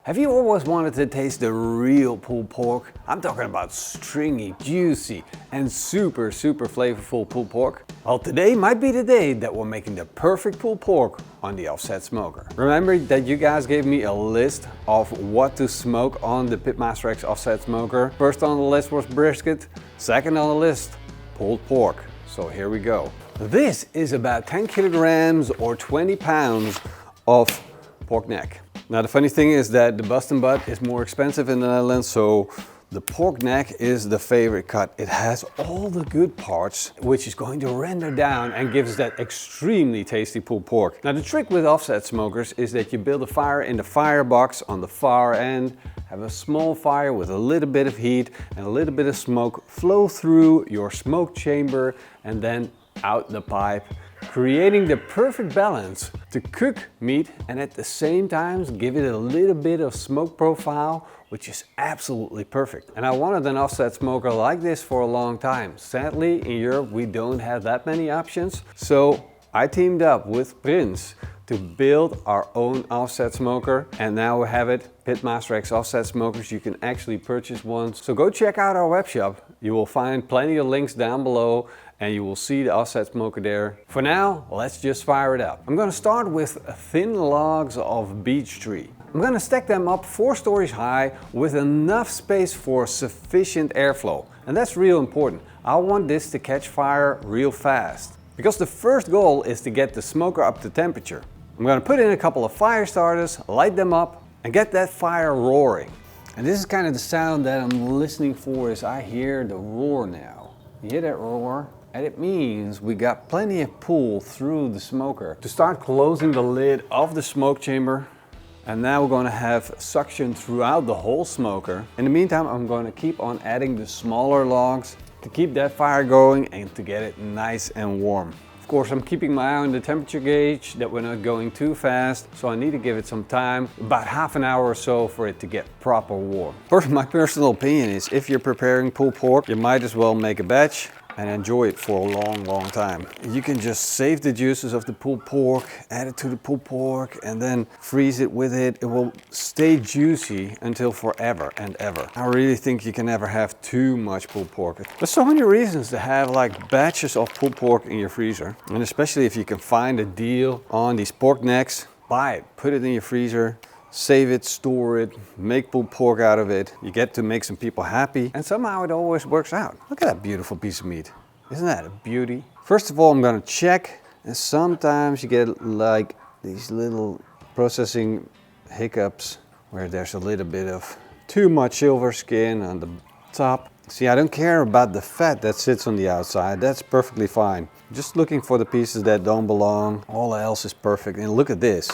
Have you always wanted to taste the real pulled pork? I'm talking about stringy, juicy, and super flavorful pulled pork. Well, today might be the day that we're making the perfect pulled pork on the Offset Smoker. Remember that you guys gave me a list of what to smoke on the PitmasterX Offset Smoker. First on the list was brisket, second on the list, pulled pork. So here we go. This is about 10 kilograms or 20 pounds of pork neck. Now the funny thing is that the bust and butt is more expensive in the Netherlands, so the pork neck is the favorite cut. It has all the good parts, which is going to render down and gives that extremely tasty pulled pork. Now the trick with offset smokers is that you build a fire in the firebox on the far end, have a small fire with a little bit of heat and a little bit of smoke flow through your smoke chamber and then out the pipe, creating the perfect balance to cook meat and at the same time give it a little bit of smoke profile, which is absolutely perfect. And I wanted an offset smoker like this for a long time. Sadly, in Europe we don't have that many options, so I teamed up with Prince to build our own offset smoker, and now we have it, PitmasterX Offset Smokers. You can actually purchase one. So go check out our web shop. You will find plenty of links down below and you will see the offset smoker there. For now, let's just fire it up. I'm gonna start with thin logs of beech tree. I'm gonna stack them up 4 stories high with enough space for sufficient airflow. And that's real important. I want this to catch fire real fast, because the first goal is to get the smoker up to temperature. I'm gonna put in a couple of fire starters, light them up, and get that fire roaring. And this is kind of the sound that I'm listening for, is I hear the roar now. You hear that roar? And it means we got plenty of pull through the smoker. To start closing the lid of the smoke chamber, and now we're gonna have suction throughout the whole smoker. In the meantime, I'm gonna keep on adding the smaller logs to keep that fire going and to get it nice and warm. Of course, I'm keeping my eye on the temperature gauge that we're not going too fast, so I need to give it some time, about half an hour or so for it to get proper warm. My personal opinion is if you're preparing pulled pork, you might as well make a batch and enjoy it for a long time. You can just save the juices of the pulled pork, add it to the pulled pork, and then freeze it with it. It will stay juicy until forever and ever. I really think you can never have too much pulled pork. There's so many reasons to have like batches of pulled pork in your freezer, and especially if you can find a deal on these pork necks, buy it, put it in your freezer, save it, store it, make pulled pork out of it. You get to make some people happy, and somehow it always works out. Look at that beautiful piece of meat. Isn't that a beauty? First of all, I'm gonna check, and sometimes you get like these little processing hiccups where there's a little bit of too much silver skin on the top. See, I don't care about the fat that sits on the outside. That's perfectly fine. Just looking for the pieces that don't belong. All else is perfect. And look at this.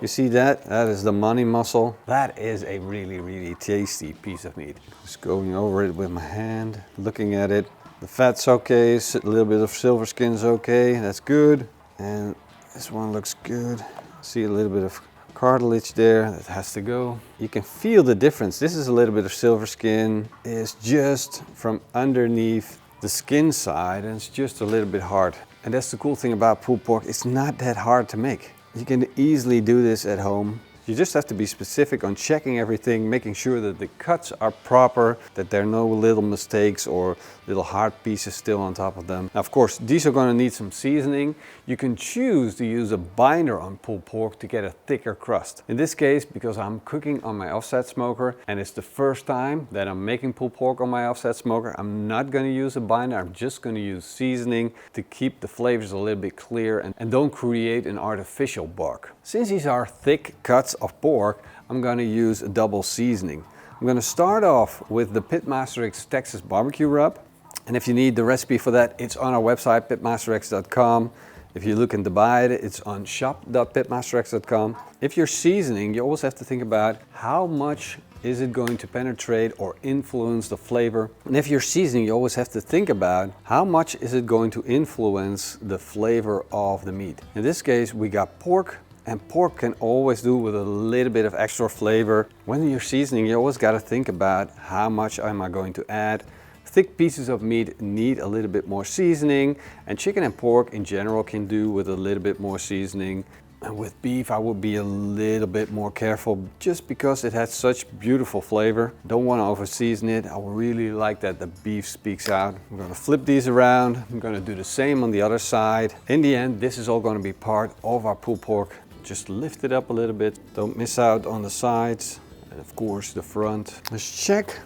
You see that? That is the money muscle. That is a really tasty piece of meat. Just going over it with my hand, looking at it. The fat's okay, a little bit of silver skin's okay, that's good. And this one looks good. See a little bit of cartilage there, that has to go. You can feel the difference. This is a little bit of silver skin. It's just from underneath the skin side, and it's just a little bit hard. And that's the cool thing about pulled pork. It's not that hard to make. You can easily do this at home. You just have to be specific on checking everything, making sure that the cuts are proper, that there are no little mistakes or little hard pieces still on top of them. Now, of course, these are going to need some seasoning. You can choose to use a binder on pulled pork to get a thicker crust. In this case, because I'm cooking on my offset smoker and it's the first time that I'm making pulled pork on my offset smoker, I'm not going to use a binder. I'm just going to use seasoning to keep the flavors a little bit clear and don't create an artificial bark. Since these are thick cuts of pork, I'm going to use a double seasoning. I'm going to start off with the PitmasterX Texas barbecue rub, and if you need the recipe for that, it's on our website PitmasterX.com. If you're looking to buy it, it's on shop.pitmasterx.com. If you're seasoning, you always have to think about how much is it going to penetrate or influence the flavor. And if you're seasoning, you always have to think about how much is it going to influence the flavor of the meat. In this case, we got pork, and pork can always do with a little bit of extra flavor. When you're seasoning, you always got to think about how much am I going to add. Thick pieces of meat need a little bit more seasoning, and chicken and pork in general can do with a little bit more seasoning. And with beef, I would be a little bit more careful just because it has such beautiful flavor. Don't want to over season it. I really like that the beef speaks out. I'm going to flip these around. I'm going to do the same on the other side. In the end, this is all going to be part of our pulled pork. Just lift it up a little bit. Don't miss out on the sides. And of course the front. Let's check.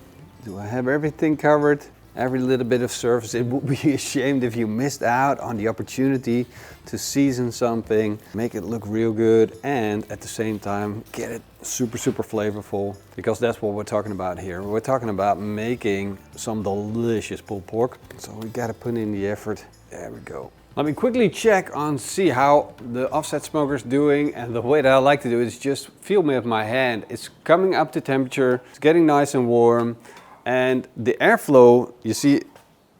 Do I have everything covered? Every little bit of surface. It would be a shame if you missed out on the opportunity to season something, make it look real good, and at the same time get it super flavorful, because that's what we're talking about here. We're talking about making some delicious pulled pork, so we got to put in the effort. There we go. Let me quickly check on see how the offset smoker is doing, and the way that I like to do it is just feel me with my hand. It's coming up to temperature, it's getting nice and warm. And the airflow, you see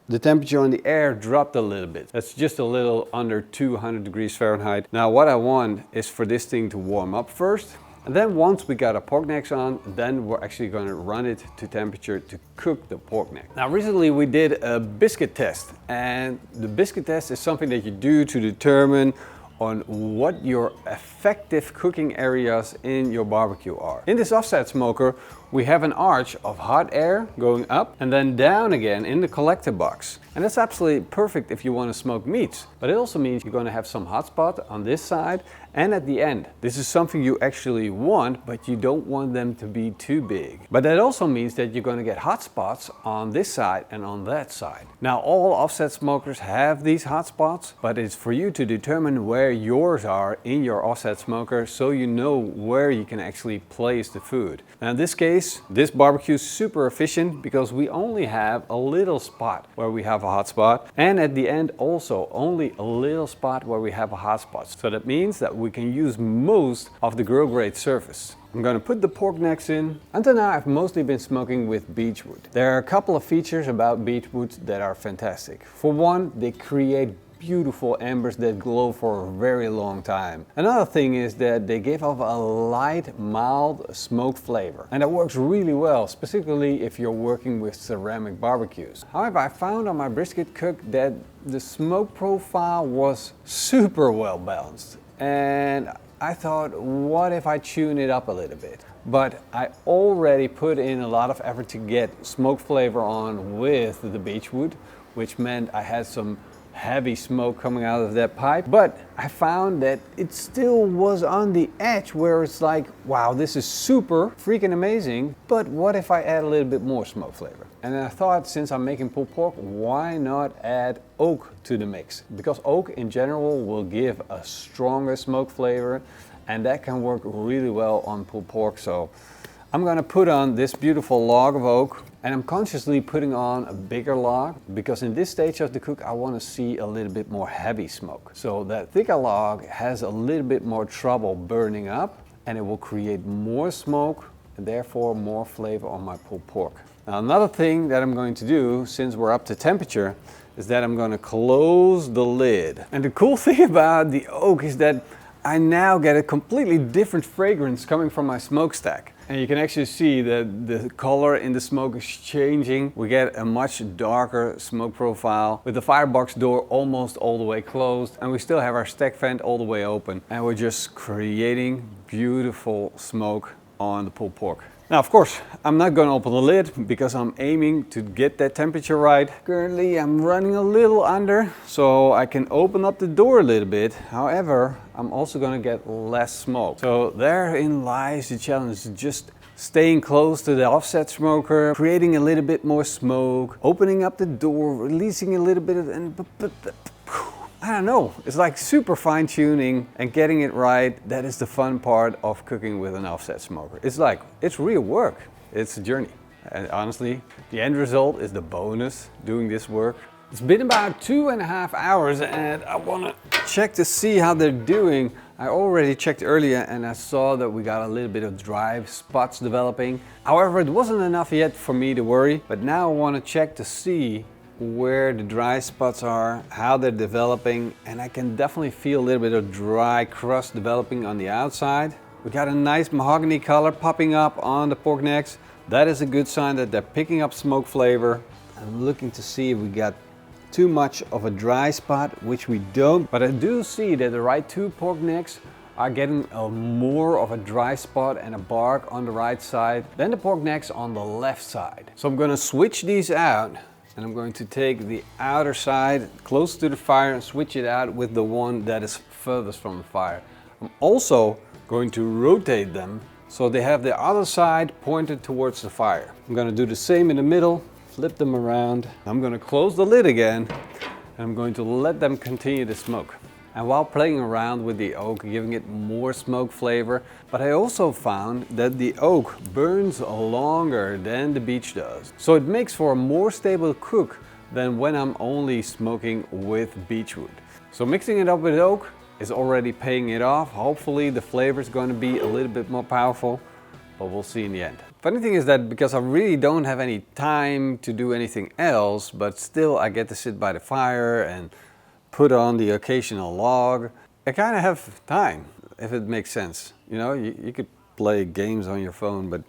the temperature on the air dropped a little bit. That's just a little under 200 degrees Fahrenheit. Now what I want is for this thing to warm up first. And then once we got our pork necks on, then we're actually going to run it to temperature to cook the pork neck. Now recently we did a biscuit test. And the biscuit test is something that you do to determine on what your effective cooking areas in your barbecue are. In this offset smoker, we have an arch of hot air going up and then down again in the collector box. And that's absolutely perfect if you want to smoke meats. But it also means you're going to have some hot spot on this side and at the end. This is something you actually want, but you don't want them to be too big. But that also means that you're going to get hot spots on this side and on that side. Now all offset smokers have these hot spots, but it's for you to determine where yours are in your offset smoker so you know where you can actually place the food. Now in this case, this barbecue is super efficient because we only have a little spot where we have a hot spot, and at the end also only a little spot where we have a hot spot. So that means that we can use most of the grill grade surface. I'm going to put the pork necks in. Until now I've mostly been smoking with beechwood. There are a couple of features about beechwood that are fantastic. For one, they create beautiful embers that glow for a very long time. Another thing is that they give off a light, mild smoke flavor. And that works really well, specifically if you're working with ceramic barbecues. However, I found on my brisket cook that the smoke profile was super well balanced. And I thought, what if I tune it up a little bit? But I already put in a lot of effort to get smoke flavor on with the beechwood, which meant I had some heavy smoke coming out of that pipe. But I found that it still was on the edge where it's like, wow, this is super freaking amazing, but what if I add a little bit more smoke flavor? And then I thought, since I'm making pulled pork, why not add oak to the mix? Because oak in general will give a stronger smoke flavor, and that can work really well on pulled pork. So I'm gonna put on this beautiful log of oak, and I'm consciously putting on a bigger log because in this stage of the cook I want to see a little bit more heavy smoke. So that thicker log has a little bit more trouble burning up, and it will create more smoke and therefore more flavor on my pulled pork. Now another thing that I'm going to do, since we're up to temperature, is that I'm going to close the lid. And the cool thing about the oak is that I now get a completely different fragrance coming from my smokestack. And you can actually see that the color in the smoke is changing. We get a much darker smoke profile with the firebox door almost all the way closed, and we still have our stack vent all the way open. And we're just creating beautiful smoke on the pulled pork. Now, of course, I'm not going to open the lid because I'm aiming to get that temperature right. Currently, I'm running a little under, so I can open up the door a little bit. However, I'm also going to get less smoke. So therein lies the challenge, just staying close to the offset smoker, creating a little bit more smoke, opening up the door, releasing a little bit of, I don't know, it's like super fine tuning and getting it right. That is the fun part of cooking with an offset smoker. It's real work. It's a journey. And honestly, the end result is the bonus doing this work. It's been about 2.5 hours and I want to check to see how they're doing. I already checked earlier and I saw that we got a little bit of dry spots developing. However, it wasn't enough yet for me to worry, but now I want to check to see where the dry spots are, how they're developing, and I can definitely feel a little bit of dry crust developing on the outside. We got a nice mahogany color popping up on the pork necks. That is a good sign that they're picking up smoke flavor. I'm looking to see if we got too much of a dry spot, which we don't, but I do see that the right two pork necks are getting more of a dry spot and a bark on the right side than the pork necks on the left side. So I'm going to switch these out, and I'm going to take the outer side close to the fire and switch it out with the one that is furthest from the fire. I'm also going to rotate them so they have the other side pointed towards the fire. I'm going to do the same in the middle, flip them around. I'm going to close the lid again, and I'm going to let them continue to smoke. And while playing around with the oak, giving it more smoke flavor, but I also found that the oak burns longer than the beech does. So it makes for a more stable cook than when I'm only smoking with beechwood. So mixing it up with oak is already paying it off. Hopefully the flavor is going to be a little bit more powerful, but we'll see in the end. Funny thing is that because I really don't have any time to do anything else, but still I get to sit by the fire and put on the occasional log, I kind of have time, if it makes sense. You know, you could play games on your phone, but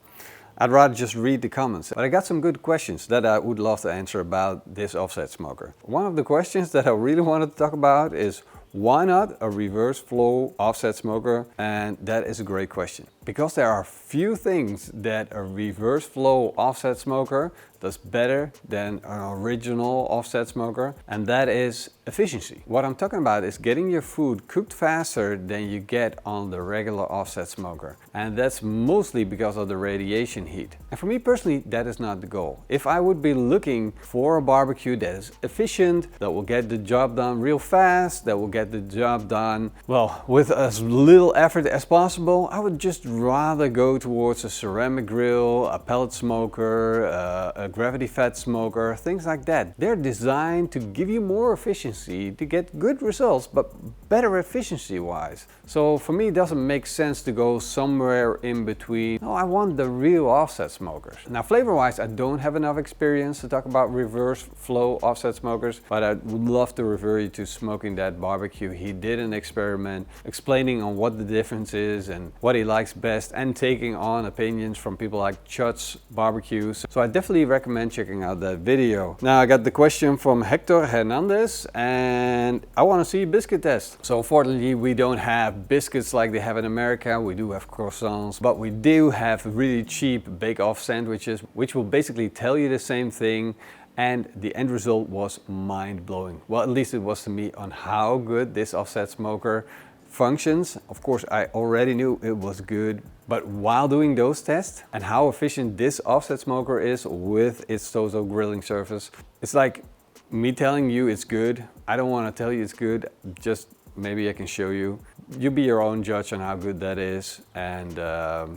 I'd rather just read the comments. But I got some good questions that I would love to answer about this offset smoker. One of the questions that I really wanted to talk about is, why not a reverse flow offset smoker? And that is a great question, because there are few things that a reverse flow offset smoker does better than an original offset smoker, and that is efficiency. What I'm talking about is getting your food cooked faster than you get on the regular offset smoker, and that's mostly because of the radiation heat. And for me personally, that is not the goal. If I would be looking for a barbecue that is efficient, that will get the job done real fast, that will get the job done, well, with as little effort as possible, I would just rather go towards a ceramic grill, a pellet smoker, a gravity fed smoker, things like that. They're designed to give you more efficiency, to get good results, but better efficiency wise. So for me, it doesn't make sense to go somewhere in between. No, I want the real offset smokers. Now flavor wise, I don't have enough experience to talk about reverse flow offset smokers, but I would love to refer you to Smoking That Barbecue. He did an experiment explaining on what the difference is and what he likes best, and taking on opinions from people like Chuds Barbecue. So I definitely recommend checking out that video. Now I got the question from Hector Hernandez, and I want to see a biscuit test. So unfortunately we don't have biscuits like they have in America. We do have croissants, but we do have really cheap bake-off sandwiches, which will basically tell you the same thing. And the end result was mind-blowing. Well, at least it was to me, on how good this offset smoker functions. Of course, I already knew it was good, but while doing those tests and how efficient this offset smoker is with its Tozo grilling surface, it's like me telling you it's good. I don't want to tell you it's good, just maybe I can show you. You be your own judge on how good that is, and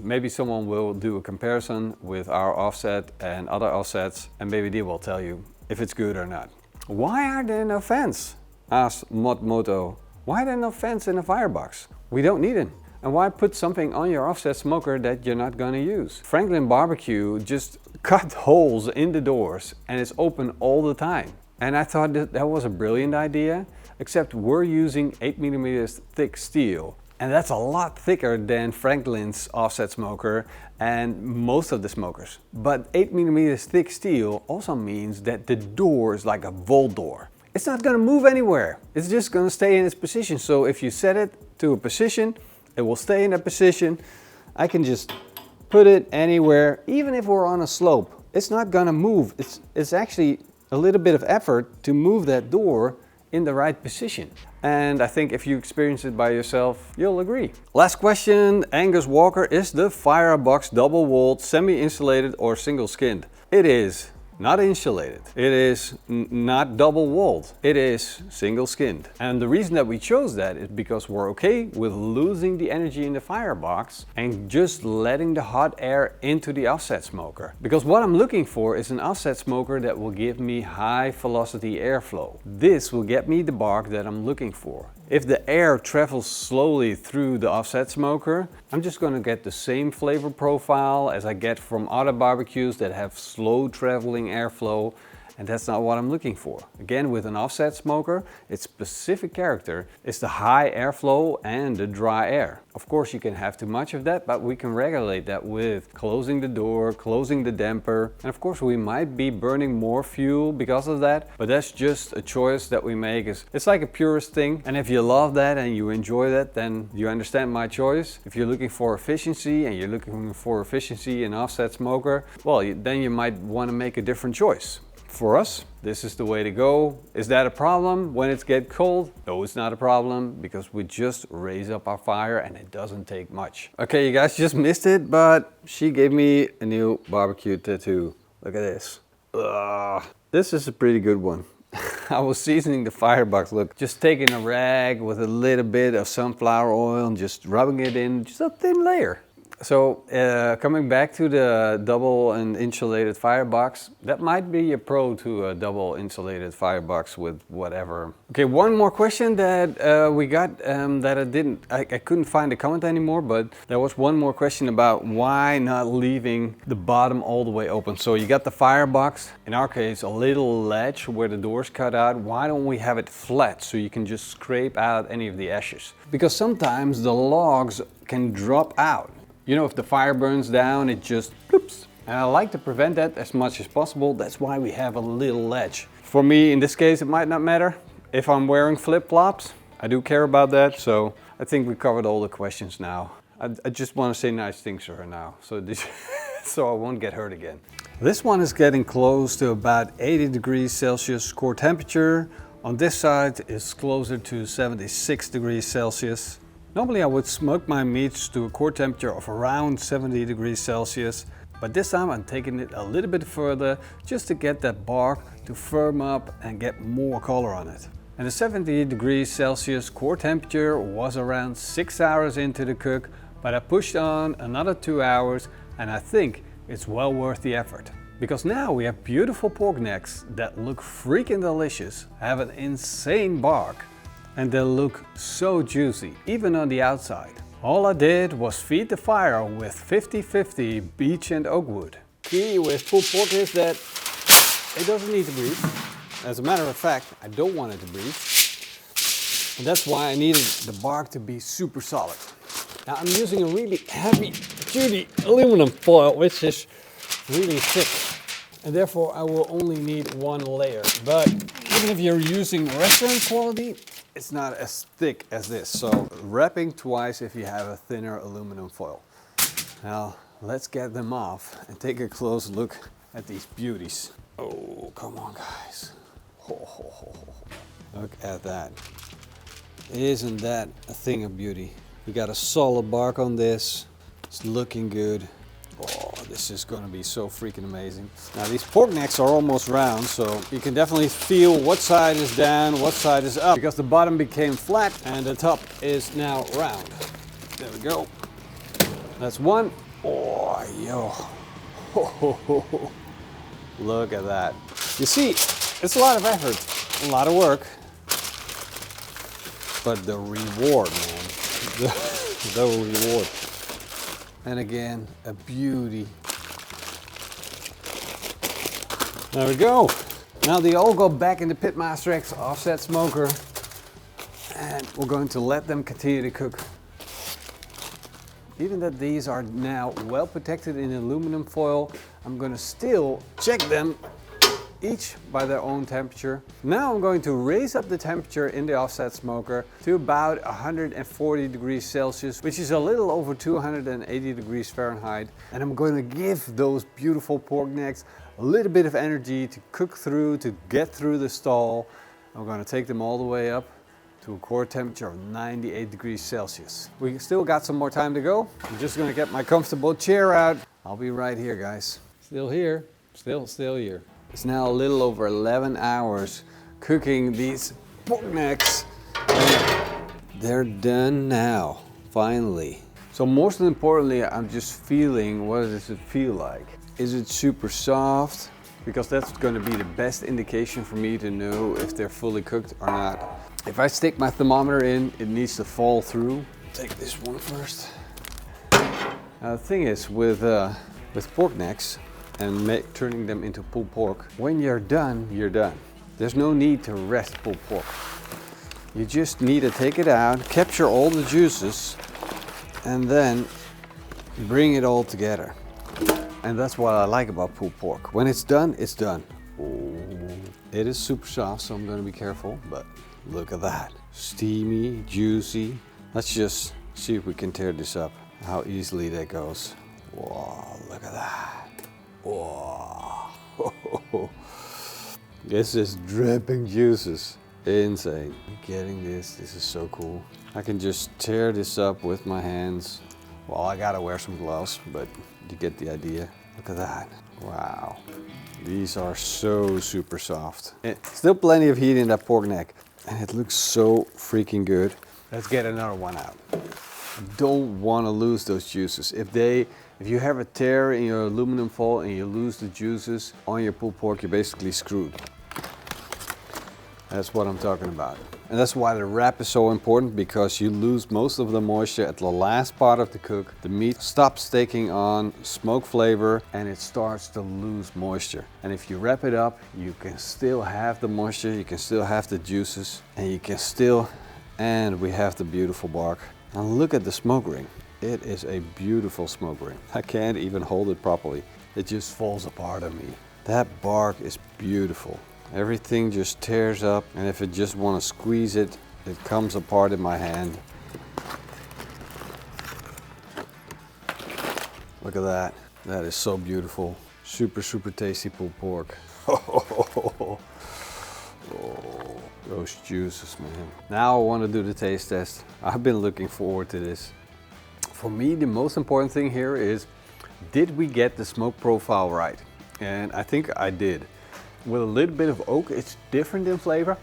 maybe someone will do a comparison with our offset and other offsets, and maybe they will tell you if it's good or not. Why are there no fans? Asked Modmoto. Why are there no fans in a firebox? We don't need it. And why put something on your offset smoker that you're not gonna use? Franklin Barbecue just cut holes in the doors and it's open all the time. And I thought that was a brilliant idea, except we're using 8mm thick steel. And that's a lot thicker than Franklin's offset smoker and most of the smokers. But 8mm thick steel also means that the door is like a vault door. It's not gonna move anywhere. It's just gonna stay in its position. So if you set it to a position, it will stay in that position. I can just put it anywhere, even if we're on a slope. It's not gonna move. It's actually a little bit of effort to move that door in the right position. And I think if you experience it by yourself, you'll agree. Last question, Angus Walker, is the firebox double walled, semi-insulated or single skinned? It is not insulated. It is not double walled. It is single skinned. And the reason that we chose that is because we're okay with losing the energy in the firebox and just letting the hot air into the offset smoker. Because what I'm looking for is an offset smoker that will give me high velocity airflow. This will get me the bark that I'm looking for. If the air travels slowly through the offset smoker, I'm just going to get the same flavor profile as I get from other barbecues that have slow traveling airflow, and that's not what I'm looking for. Again, with an offset smoker, its specific character is the high airflow and the dry air. Of course, you can have too much of that, but we can regulate that with closing the door, closing the damper, and of course we might be burning more fuel because of that, but that's just a choice that we make. It's like a purist thing, and if you love that and you enjoy that, then you understand my choice. If you're looking for efficiency and you're looking for efficiency in offset smoker, well, then you might want to make a different choice. For us, this is the way to go. Is that a problem when it gets cold? No, it's not a problem, because we just raise up our fire and it doesn't take much. Okay, you guys just missed it, but she gave me a new barbecue tattoo. Look at this. This is a pretty good one. I was seasoning the firebox, look, just taking a rag with a little bit of sunflower oil and just rubbing it in, just a thin layer. So coming back to the double and insulated firebox, that might be a pro to a double insulated firebox with whatever. Okay, one more question that we got that I couldn't find the comment anymore, but there was one more question about why not leaving the bottom all the way open. So you got the firebox, in our case a little ledge where the door's cut out. Why don't we have it flat so you can just scrape out any of the ashes? Because sometimes the logs can drop out. You know, if the fire burns down, it just bloops. And I like to prevent that as much as possible. That's why we have a little ledge. For me, in this case, it might not matter. If I'm wearing flip-flops, I do care about that. So I think we covered all the questions now. I just want to say nice things to her now, so I won't get hurt again. This one is getting close to about 80 degrees Celsius core temperature. On this side, it's closer to 76 degrees Celsius. Normally I would smoke my meats to a core temperature of around 70 degrees Celsius, but this time I'm taking it a little bit further just to get that bark to firm up and get more color on it. And the 70 degrees Celsius core temperature was around 6 hours into the cook, but I pushed on another 2 hours, and I think it's well worth the effort. Because now we have beautiful pork necks that look freaking delicious, have an insane bark, and they look so juicy, even on the outside. All I did was feed the fire with 50-50 beech and oak wood. Key with pulled pork is that it doesn't need to breathe. As a matter of fact, I don't want it to breathe. And that's why I needed the bark to be super solid. Now I'm using a really heavy duty aluminum foil, which is really thick. And therefore I will only need one layer. But even if you're using restaurant quality, it's not as thick as this, so wrapping twice if you have a thinner aluminum foil. Now let's get them off and take a close look at these beauties. Oh, come on guys. Look at that. Isn't that a thing of beauty? We got a solid bark on this. It's looking good. Oh, this is gonna be so freaking amazing. Now these pork necks are almost round, so you can definitely feel what side is down, what side is up, because the bottom became flat and the top is now round. There we go. That's one. Oh, yo. Look at that. You see, it's a lot of effort, a lot of work, but the reward, man, the reward. And again, a beauty. There we go. Now they all go back in the PitmasterX Offset Smoker, and we're going to let them continue to cook. Even that these are now well protected in aluminum foil, I'm going to still check them each by their own temperature. Now I'm going to raise up the temperature in the offset smoker to about 140 degrees Celsius, which is a little over 280 degrees Fahrenheit. And I'm going to give those beautiful pork necks a little bit of energy to cook through, to get through the stall. I'm going to take them all the way up to a core temperature of 98 degrees Celsius. We still got some more time to go. I'm just going to get my comfortable chair out. I'll be right here, guys. Still here, still here. It's now a little over 11 hours cooking these pork necks. And they're done now, finally. So most importantly, I'm just feeling, what does it feel like? Is it super soft? Because that's going to be the best indication for me to know if they're fully cooked or not. If I stick my thermometer in, it needs to fall through. Take this one first. Now the thing is, with pork necks, and turning them into pulled pork. When you're done, you're done. There's no need to rest pulled pork. You just need to take it out, capture all the juices, and then bring it all together. And that's what I like about pulled pork. When it's done, it's done. Ooh. It is super soft, so I'm gonna be careful, but look at that. Steamy, juicy. Let's just see if we can tear this up, how easily that goes. Whoa, look at that. Whoa. This is dripping juices. Insane. Getting this is so cool. I can just tear this up with my hands. Well, I gotta wear some gloves, but you get the idea. Look at that. Wow. These are so super soft. Still plenty of heat in that pork neck. And it looks so freaking good. Let's get another one out. Don't want to lose those juices. If you have a tear in your aluminum foil and you lose the juices on your pulled pork, you're basically screwed. That's what I'm talking about. And that's why the wrap is so important, because you lose most of the moisture at the last part of the cook. The meat stops taking on smoke flavor and it starts to lose moisture. And if you wrap it up, you can still have the moisture, you can still have the juices, and we have the beautiful bark. And look at the smoke ring. It is a beautiful smoke ring. I can't even hold it properly. It just falls apart on me. That bark is beautiful. Everything just tears up, and if I just want to squeeze it, it comes apart in my hand. Look at that. That is so beautiful. Super, super tasty pulled pork. Oh, those juices, man. Now I want to do the taste test. I've been looking forward to this. For me, the most important thing here is, did we get the smoke profile right? And I think I did. With a little bit of oak, it's different in flavor,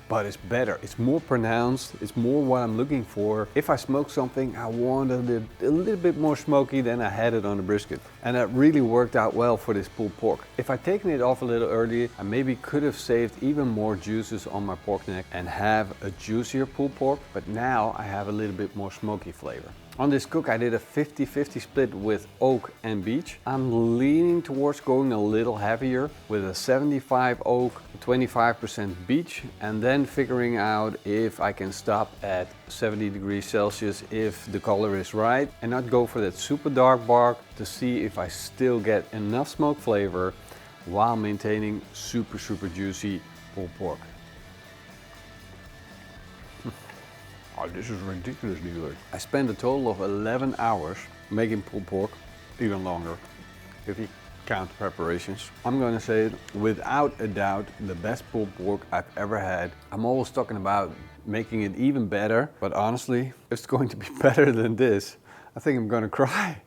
but it's better. It's more pronounced. It's more what I'm looking for. If I smoke something, I wanted it a little bit more smoky than I had it on the brisket. And that really worked out well for this pulled pork. If I'd taken it off a little earlier, I maybe could have saved even more juices on my pork neck and have a juicier pulled pork, but now I have a little bit more smoky flavor. On this cook, I did a 50-50 split with oak and beech. I'm leaning towards going a little heavier with a 75 oak, 25% beech, and then figuring out if I can stop at 70 degrees Celsius if the color is right, and not go for that super dark bark, to see if I still get enough smoke flavor while maintaining super, super juicy pulled pork. Oh, this is ridiculously good. I spent a total of 11 hours making pulled pork, even longer, if you count preparations. I'm gonna say it, without a doubt, the best pulled pork I've ever had. I'm always talking about making it even better, but honestly, if it's going to be better than this, I think I'm gonna cry.